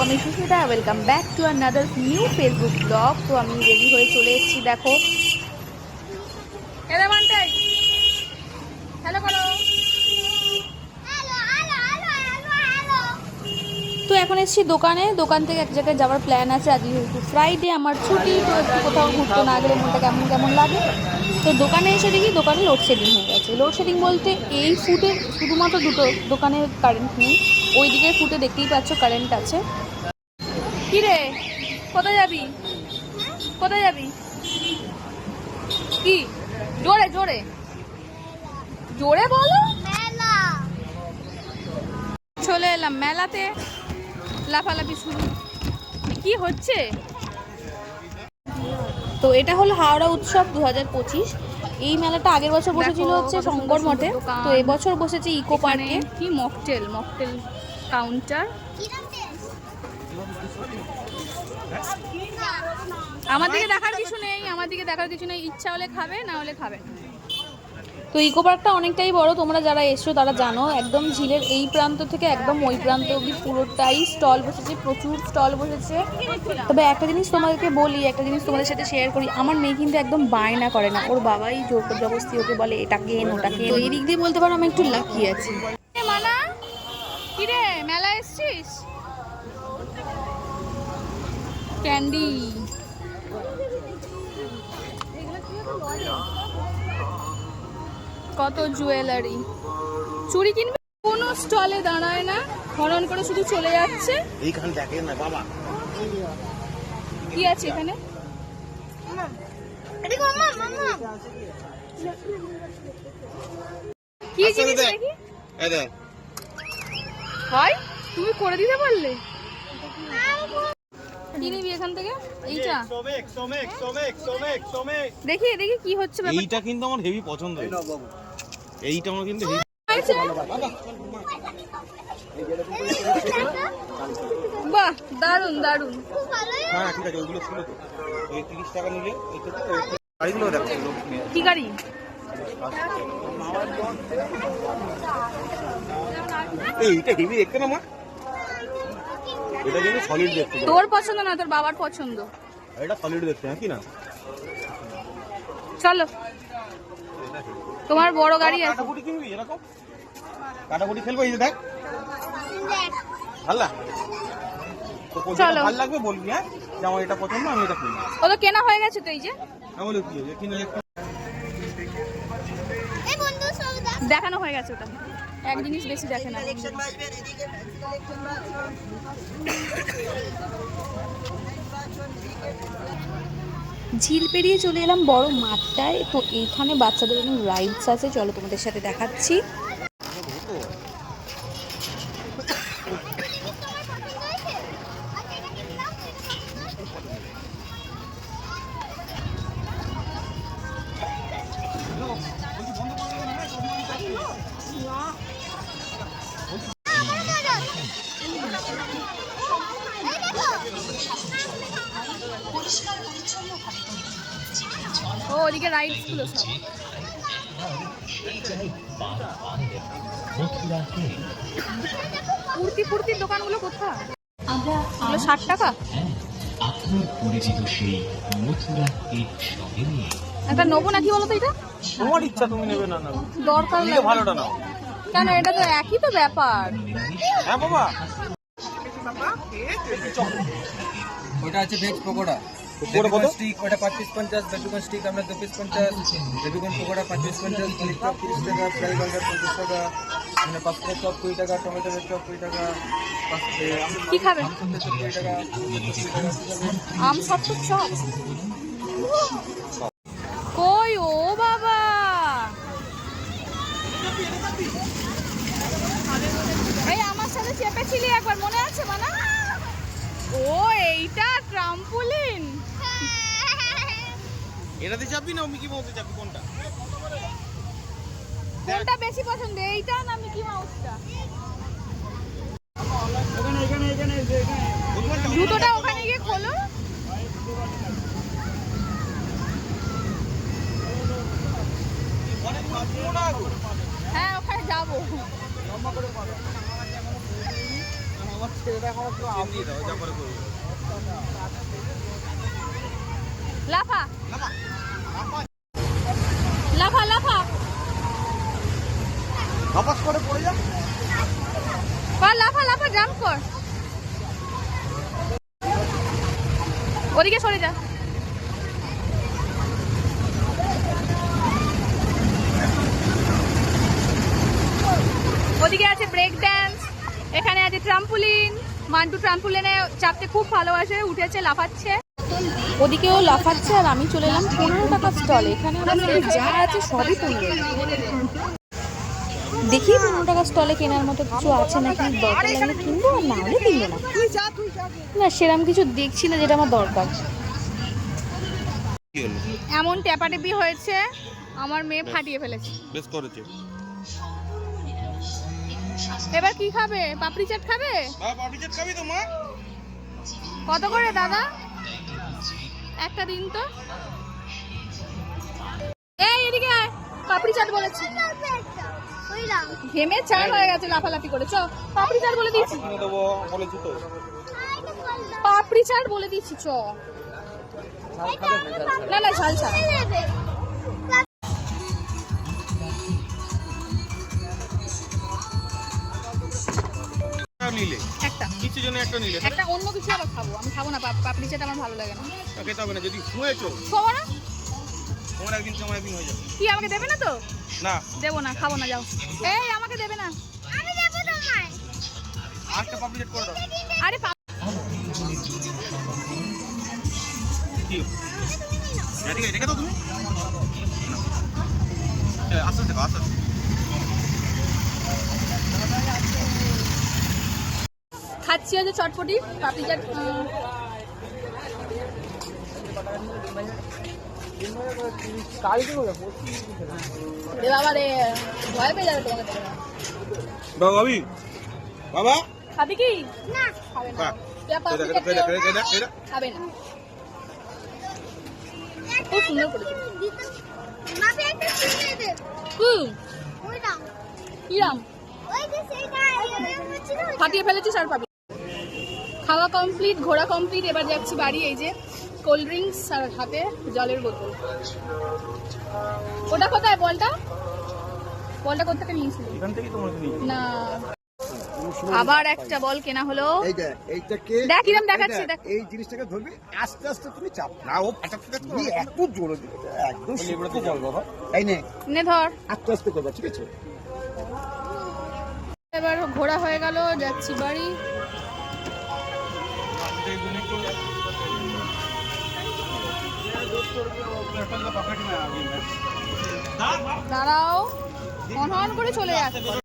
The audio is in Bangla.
আমি Susmita, welcome back to another new Facebook blog. তো আমি রেডি হয়ে চলে এসেছি, দেখো। হ্যালো করো। তো এখন এসেছি দোকানে, দোকান থেকে এক জায়গায় যাওয়ার প্ল্যান আছে। আজ যেহেতু ফ্রাইডে, আমার ছুটি, তো একটু কোথাও ঘুরতে না গেলে মনটা কেমন কেমন লাগে। তো দোকানে এসে দেখি দোকানে লোডশেডিং হয়ে গেছে। লোডশেডিং বলতে এই ফুটে শুধুমাত্র দুটো দোকানে কারেন্ট নেই, ওই দিকের ফুটে দেখতেই পাচ্ছ কারেন্ট আছে। কি রে, কোথায় যাবি? কোথায় যাবি? কি জোরে জোরে জোরে বলো। চলে এলাম মেলাতে, লাফালাফি শুরু। কি হচ্ছে? তো এটা হলো হাওড়া উৎসব 2025। এই মেলাটা আগের বছর বসেছিল হচ্ছে শঙ্কর মঠে, তো এবছর বসেছে ইকো পার্কে। কি মকটেল কাউন্টার। আমার দিকে দেখার কিছু নেই, ইচ্ছা হলে খাবে, না হলে খাবে না। তো ইকো পার্কটা অনেকটাই বড়, তোমরা যারা এসছো তারা জানো। একদম ঝিলের এই প্রান্ত থেকে একদম ওই প্রান্ত অবধি পুরোটাই স্টল বসেছে, প্রচুর স্টল বসেছে। তবে একটা জিনিস তোমাদেরকে বলি, একটা জিনিস তোমাদের সাথে শেয়ার করি, আমার মেয়ে কিন্তু একদম বায়না করে না, ওর বাবাই জোর জবরদস্তি ওকে বলে এটা কেন ওটা কেন। এই দিক দিয়ে বলতে পারো আমি একটু লাকি আছি। মানা কি রে, মেলা এসছিস? ক্যান্ডি, কত জুয়েলারি, চুড়ি কিনবে, কোনো স্টলে দাঁড়ায় না, হরণ করে শুধু চলে যাচ্ছে। এইখান দেখেন না বাবা, কি আছে এখানে? কি জিনিস দেখি? ভাই তুমি করে দিতে পারলে? কি নিবি এখান থেকে? এইটা দেখি দেখি কি হচ্ছে। এইটা কিন্তু আমার হেভি পছন্দ, এইটা আমার কিন্তু হেভি। বাহ, দারুন দারুন। হ্যাঁ ঠিক আছে, ওইগুলো ছিল তো, এই 30 টাকা নিলে গাড়িগুলো দেখো। কি গাড়ি? এইটা হেভি দেখতে না মা, এটা কিন্তু সলিড দেখতে। তোর পছন্দ না, তোর বাবার পছন্দ। এটা সলিড দেখতে, হ্যাঁ কি না? চলো, তোমার বড় গাড়ি আছে। কাটাকুটি কিনবি এরকম? কাটাকুটি খেলবো, এই যে দেখ ভালো ভালো লাগবে বলবি, হ্যাঁ যে আমার এটা পছন্দ, আমি এটা কিনবো। ও তো কেনা হয়ে গেছে তো, এই যে আমি কি কিনে দেখানো হয়ে গেছে, ওটা এক জিনিস বেশি দেখে না। ঝিল পেরিয়ে চলে এলাম বড় মাঠটায়। তো এইখানে বাচ্চাদের অনেক রাইডস আছে, চলো তোমাদের সাথে দেখাচ্ছি। ও ওদিকে রাইডস গুলো সব কুর্তির দোকানগুলো কোথায়? 60 টাকা একটা নেবো নাকি বলো তো? এটা তোমার ইচ্ছা, তুমি নেবে না না দরকার নেই, ভালোটা নাও। কেন, এটা তো একই তো ব্যাপার। হ্যাঁ বাবা, ওটা আছে ভেজ পকোড়া, স্টিক ওটা 5 পিস 50, বেবিকর্ন স্টিক আমরা 2 পিস 50, বেবিকর্ন পকোড়া 5 পিস 50, পনির চপ 30 টাকা, ফ্রাই বার্গার 50 টাকা, মানে পাস্তা চপ 20 টাকা, টমেটো চপ 20 টাকা, কি খাবে? আম সত্তর চপ 20 টাকা, আম সত্তর চপ কই? ও বাবা, এই আমার সাথে চেপেছিলি একবার, মনে আছে মানা? ও এইটা ট্রাম্পোলিন। এটাতে চাপবি না মিকি মাউসে চাপবি? কোনটা বেশি পছন্দ, এইটা না মিকি মাউসটা? জুতোটা ওখানে গিয়ে খোলো। হ্যাঁ ওখানে যাবো। লাফা লাফা লাফা বাপাস করে পড়ে যা। কর লাফা লাফা জাম্প কর ওদিকে সরে যা ওদিকে আছে ব্রেক ড্যান্স এখানে আছে ট্রাম্পোলিন মান্টু ট্রাম্পোলিনে চাপতে খুব ভালোবাসে উঠেছে লাফাচ্ছে ওদিকেও লাফাচ্ছে আর আমি চলে এলাম 15 টাকা স্টল এখানে আমাদের যা আছে সবই 15 দেখি 15 টাকা স্টলে কেনার মতো কিছু আছে নাকি দরকার লাগলে কিনবো আর না হলে কিনবো না সেরকম কিছু দেখছি না যেটা আমার দরকার কি হলো? এমন ট্যাপাটেপি হয়েছে আমার মেয়ে ফাটিয়ে ফেলেছে বেশ করেছে। এবার কি খাবে পাপড়ি চাট খাবে বাবা অভিজিৎ খাবি তো মা? কত করে দাদা একটা দিন তো এই এদিকে আয় পাপড়ি চাট বলেছি ঘেমে চার হয়ে গেছে লাফালাফি করে চ পাপড়ি চাট বলে দিয়েছি কিনে দেবো বলেছি তো। পাপড়ি চাট বলে দিয়েছি চ না না ঝাল ছাড়া নিলে একটা কিছু জন্য একটা নিলে একটা অন্য কিছু আবার খাবো আমি খাবো না পাপড়ি চাট আমার ভালো লাগে না খেতে হবে না যদি শুয়েছো খাবো না তোমার একদিন তোমার একদিন হয়ে যাবে। কি আমাকে দেবে না তো না দেবো না খাবো না যাও এই আমাকে দেবে না আমি দেবো তোমায় আরেকটা পাবলিক করে দাও। আরে কি এদিকে রেখে দাও তুমি। আস্তে আস্তে আস্তে খাচ্ছি হচ্ছে চটপটি পাপড়ি চাট রে বাবা রে ভয় পেয়ে যাবে তোমাকে দেখে। বাবা ভাবি বাবা খাবি কি না খাবে না বাহ। তুই আর পাপড়ি চাট এটা খাবে না খুব সুন্দর করেছে কিরাম ফাটিয়ে ফেলেছিস আর পাবি খাওয়া কমপ্লিট ঘোরা কমপ্লিট এবার যাচ্ছি বাড়ি এই যে কোল্ড ড্রিঙ্কস আর হাতে জলের বোতল ওটা কোথায় বলটা বলটা কোথা নিয়েছিল এখান থেকেই তোমাকে নিয়ে না আবার একটা বল কেনা হলো এইটাকে দেখ কিরম দেখাচ্ছে দেখ এই জিনিসটাকে ধরবি আস্তে আস্তে তুমি চাপ না ও ফাটাক ফাটাক তুমি এত জোরে দিবে একদম এগুলো তো বল বাবা। এই নে নে ধর আস্তে আস্তে করবা ঠিক আছে এবার ঘোরা হয়ে গেল যাচ্ছি বাড়ি দাঁড়াও অন করে চলে যাচ্ছে